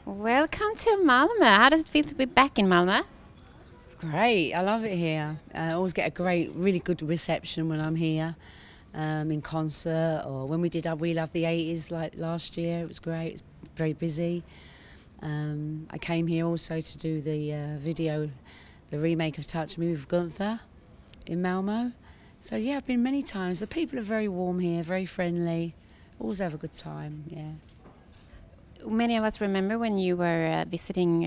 Welcome to Malmö. How does it feel to be back in Malmö? Great, I love it here. I always get a really good reception when I'm here, in concert or when we did We Love the 80s like last year. It was great, it was very busy. I came here also to do the video, the remake of Touch Me with Gunther in Malmö. So yeah, I've been many times. The people are very warm here, very friendly. Always have a good time, yeah. Many of us remember when you were visiting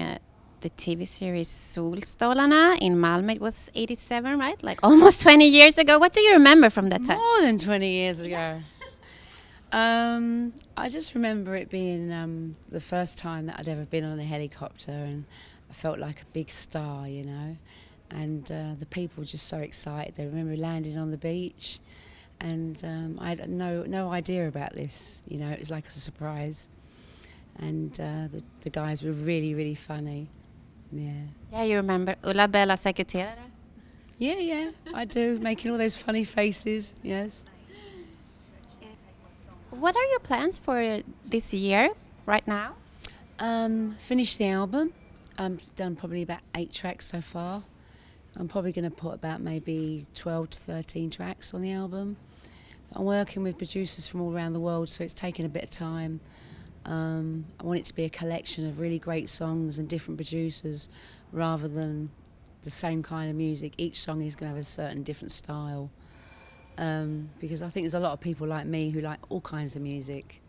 the TV series Solstolarna in Malmö. It was 87, right? Like almost 20 years ago. What do you remember from that time? More than 20 years ago. I just remember it being the first time that I'd ever been on a helicopter, and I felt like a big star, you know. And the people were just so excited. They remember landing on the beach, and I had no idea about this, you know. It was like a surprise. And the guys were really funny. Yeah. Yeah, you remember Ulla Bella sekreterare? Yeah, I do. Making all those funny faces, yes. What are your plans for this year, right now? Finished the album. I've done probably about 8 tracks so far. I'm probably going to put about maybe 12 to 13 tracks on the album. I'm working with producers from all around the world, so it's taken a bit of time. I want it to be a collection of really great songs and different producers rather than the same kind of music. Each song is going to have a certain different style, because I think there's a lot of people like me who like all kinds of music.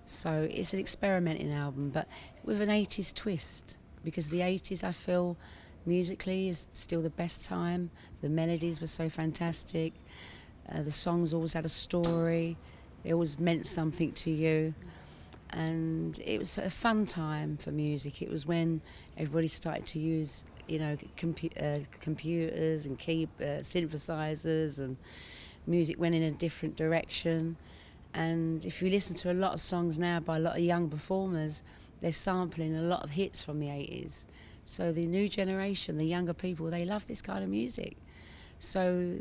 So it's an experimenting album, but with an 80s twist, because the 80s, I feel, musically is still the best time. The melodies were so fantastic. The songs always had a story. They always meant something to you. And it was a fun time for music. It was when everybody started to use, you know, computers and synthesizers, and music went in a different direction. And if you listen to a lot of songs now by a lot of young performers, they're sampling a lot of hits from the 80s. So the new generation, the younger people, they love this kind of music. So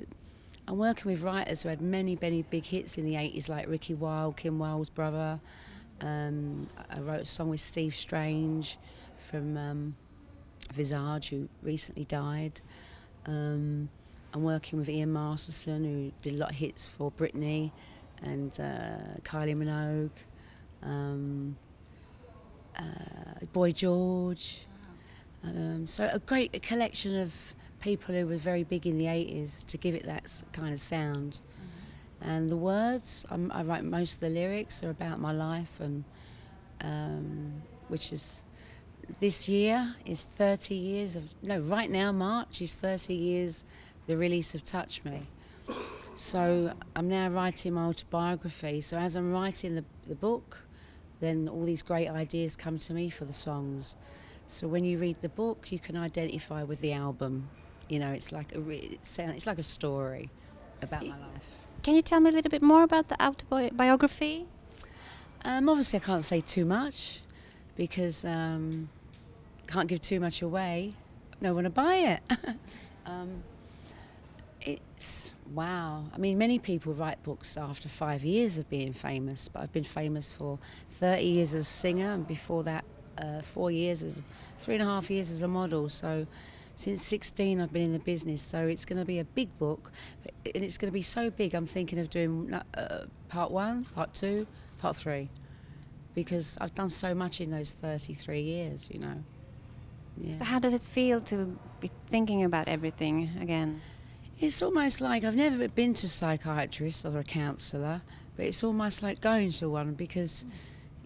I'm working with writers who had many big hits in the 80s, like Ricky Wilde, Kim Wilde's brother. I wrote a song with Steve Strange from Visage, who recently died. I'm working with Ian Masterson, who did a lot of hits for Britney and Kylie Minogue, Boy George. So a great collection of people who were very big in the 80s to give it that kind of sound. And the words, I write most of the lyrics are about my life, and which is, this year is 30 years of, no, right now March is 30 years the release of Touch Me. So I'm now writing my autobiography. So as I'm writing the book, then all these great ideas come to me for the songs. So when you read the book, you can identify with the album. You know, it's like it's like a story about my life. Can you tell me a little bit more about the autobiography? Obviously, I can't say too much because can't give too much away. No one to buy it. It's wow. I mean, many people write books after 5 years of being famous, but I've been famous for 30 years as a singer, and before that, 3.5 years as a model. So since 16 I've been in the business, so it's going to be a big book, and it's going to be so big I'm thinking of doing part 1, part 2, part 3, because I've done so much in those 33 years, you know. Yeah. So how does it feel to be thinking about everything again? It's almost like I've never been to a psychiatrist or a counsellor, but it's almost like going to one, because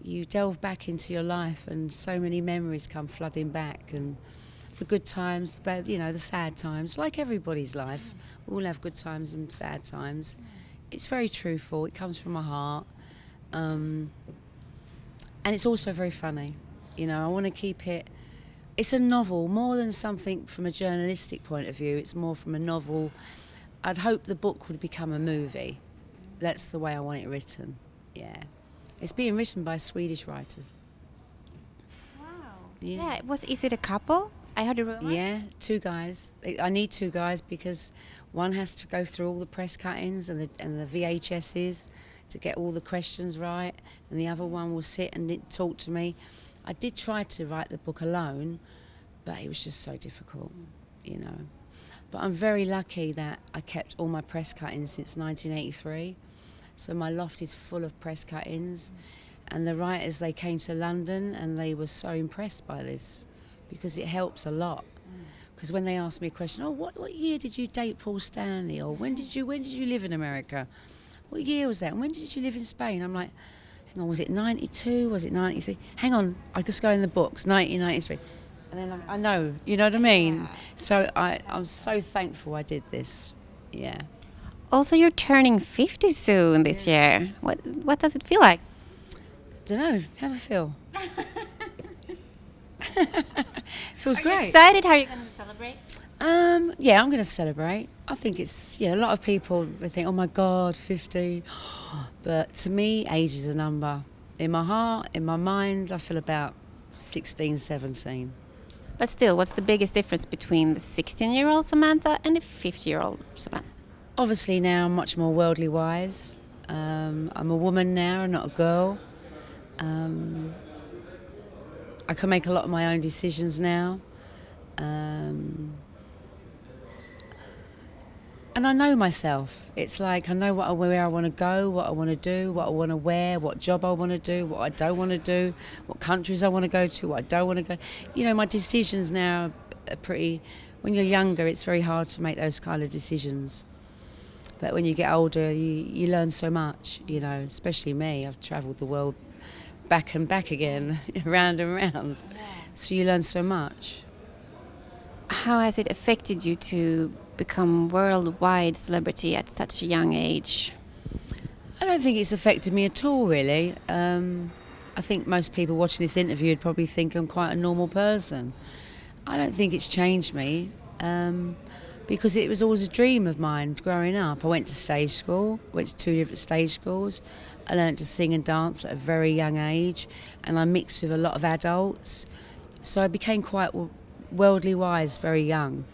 you delve back into your life and so many memories come flooding back, and the good times, the bad, you know, the sad times, like everybody's life. We all have good times and sad times. It's very truthful, it comes from my heart, and it's also very funny. You know, I want to keep it, it's a novel, more than something from a journalistic point of view, it's more from a novel. I'd hope the book would become a movie. That's the way I want it written, yeah. It's being written by Swedish writers. Wow. Yeah. Is it a couple? I heard a rumor. Yeah, 2 guys. I need 2 guys because one has to go through all the press cuttings and the VHSs to get all the questions right, and the other one will sit and talk to me I did try to write the book alone, but it was just so difficult, you know. But I'm very lucky that I kept all my press cuttings since 1983. So my loft is full of press cuttings. And the writers, they came to London and they were so impressed by this because it helps a lot. Because when they ask me a question, oh, what year did you date Paul Stanley? Or when did you live in America? What year was that? And when did you live in Spain? I'm like, hang on, was it 92? Was it 93? Hang on, I just go in the books, 1993. And then I know, you know what I mean? Yeah. So I'm so thankful I did this, yeah. Also, you're turning 50 soon this year. What does it feel like? I don't know, have a feel. Feels great. Are you excited? How are you going to celebrate? Yeah, I'm going to celebrate. I think it's, a lot of people, they think, oh my God, 50. But to me, age is a number. In my heart, in my mind, I feel about 16, 17. But still, what's the biggest difference between the 16-year-old Samantha and the 50-year-old Samantha? Obviously now I'm much more worldly wise. I'm a woman now, not a girl. I can make a lot of my own decisions now. And I know myself. It's like I know where I want to go, what I want to do, what I want to wear, what job I want to do, what I don't want to do, what countries I want to go to, what I don't want to go. You know, my decisions now are pretty... When you're younger, it's very hard to make those kind of decisions. But when you get older, you learn so much, you know, especially me. I've travelled the world back and back again, round and round. So you learn so much. How has it affected you to become worldwide celebrity at such a young age? I don't think it's affected me at all, really. I think most people watching this interview would probably think I'm quite a normal person. I don't think it's changed me because it was always a dream of mine growing up. I went to stage school, went to 2 different stage schools. I learned to sing and dance at a very young age, and I mixed with a lot of adults. So I became quite worldly wise very young.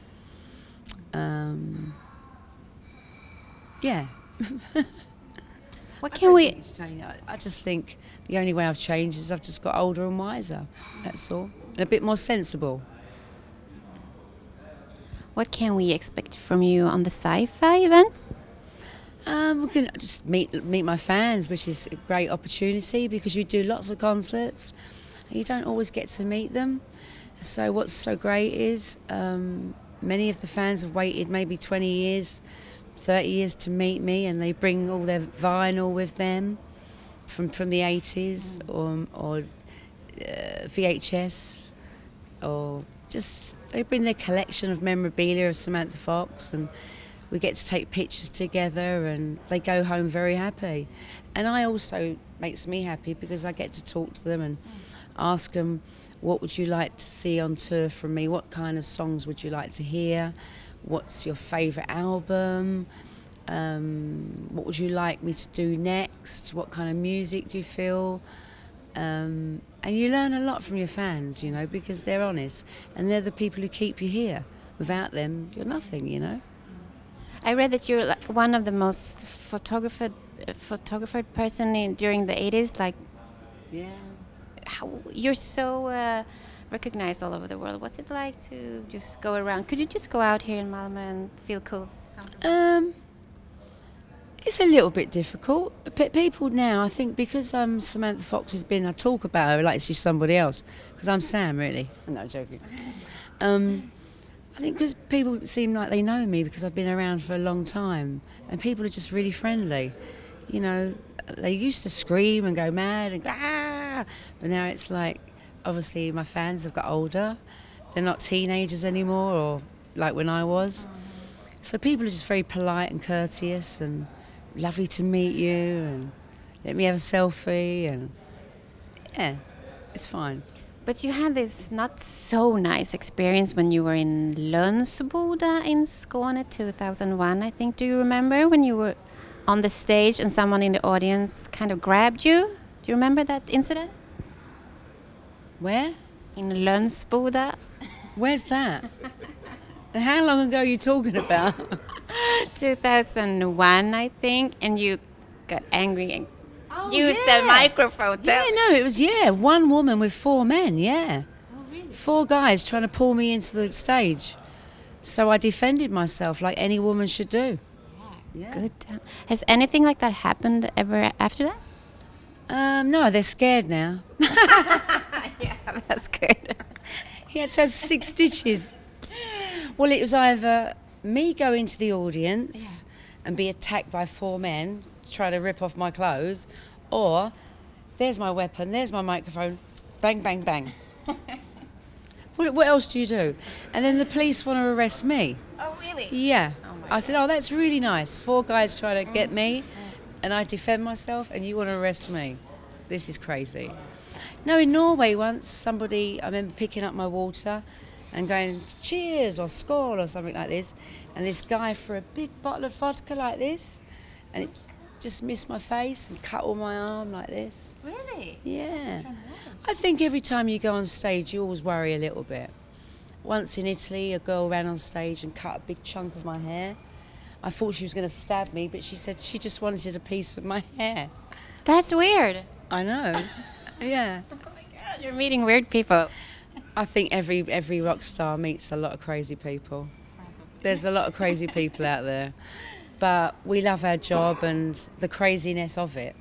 Yeah. What can we... I just think the only way I've changed is I've just got older and wiser, that's all. And a bit more sensible. What can we expect from you on the sci-fi event? We can just meet my fans, which is a great opportunity because you do lots of concerts and you don't always get to meet them. So what's so great is many of the fans have waited maybe 20 years, 30 years to meet me, and they bring all their vinyl with them from the 80s or VHS, or just they bring their collection of memorabilia of Samantha Fox, and we get to take pictures together, and they go home very happy. And I also makes me happy because I get to talk to them and ask them, what would you like to see on tour from me? What kind of songs would you like to hear? What's your favourite album? What would you like me to do next? What kind of music do you feel? And you learn a lot from your fans, you know, because they're honest. And they're the people who keep you here. Without them, you're nothing, you know. I read that you're like one of the most photographed person during the 80s. Like, yeah. You're so recognized all over the world. What's it like to just go around? Could you just go out here in Malmö and feel cool? It's a little bit difficult. But people now, I think, because Samantha Fox has been, I talk about her like she's somebody else. Because I'm Sam, really. I'm not joking. I think because people seem like they know me because I've been around for a long time, and people are just really friendly. You know, they used to scream and go mad and go, ah! But now it's like, obviously my fans have got older. They're not teenagers anymore, or like when I was. So people are just very polite and courteous and lovely to meet you and let me have a selfie, and yeah, it's fine. But you had this not so nice experience when you were in Lönsboda in Skåne 2001, I think. Do you remember when you were on the stage and someone in the audience kind of grabbed you? Do you remember that incident? Where? In Lönsboda. Where's that? How long ago are you talking about? 2001, I think, and you got angry and use the microphone. Yeah, no, it was, one woman with 4 men, yeah. Oh, really? 4 guys trying to pull me into the stage. So I defended myself like any woman should do. Yeah. Good. Has anything like that happened ever after that? No, they're scared now. Yeah, that's good. He had to have 6 stitches. Well, it was either me go into the audience and be attacked by 4 men, try to rip off my clothes, or there's my weapon, there's my microphone, bang, bang, bang. What else do you do? And then the police want to arrest me. Oh, really? Yeah. Oh I said, oh, that's really nice. 4 guys try to get me, and I defend myself, and you want to arrest me. This is crazy. No, in Norway once, I remember picking up my water and going, cheers, or skål, or something like this, and this guy threw a big bottle of vodka like this, and it just missed my face and cut all my arm like this. Really? Yeah. I think every time you go on stage, you always worry a little bit. Once in Italy, a girl ran on stage and cut a big chunk of my hair. I thought she was going to stab me, but she said she just wanted a piece of my hair. That's weird. I know. Yeah. Oh my God, you're meeting weird people. I think every rock star meets a lot of crazy people. There's a lot of crazy people out there. But we love our job and the craziness of it.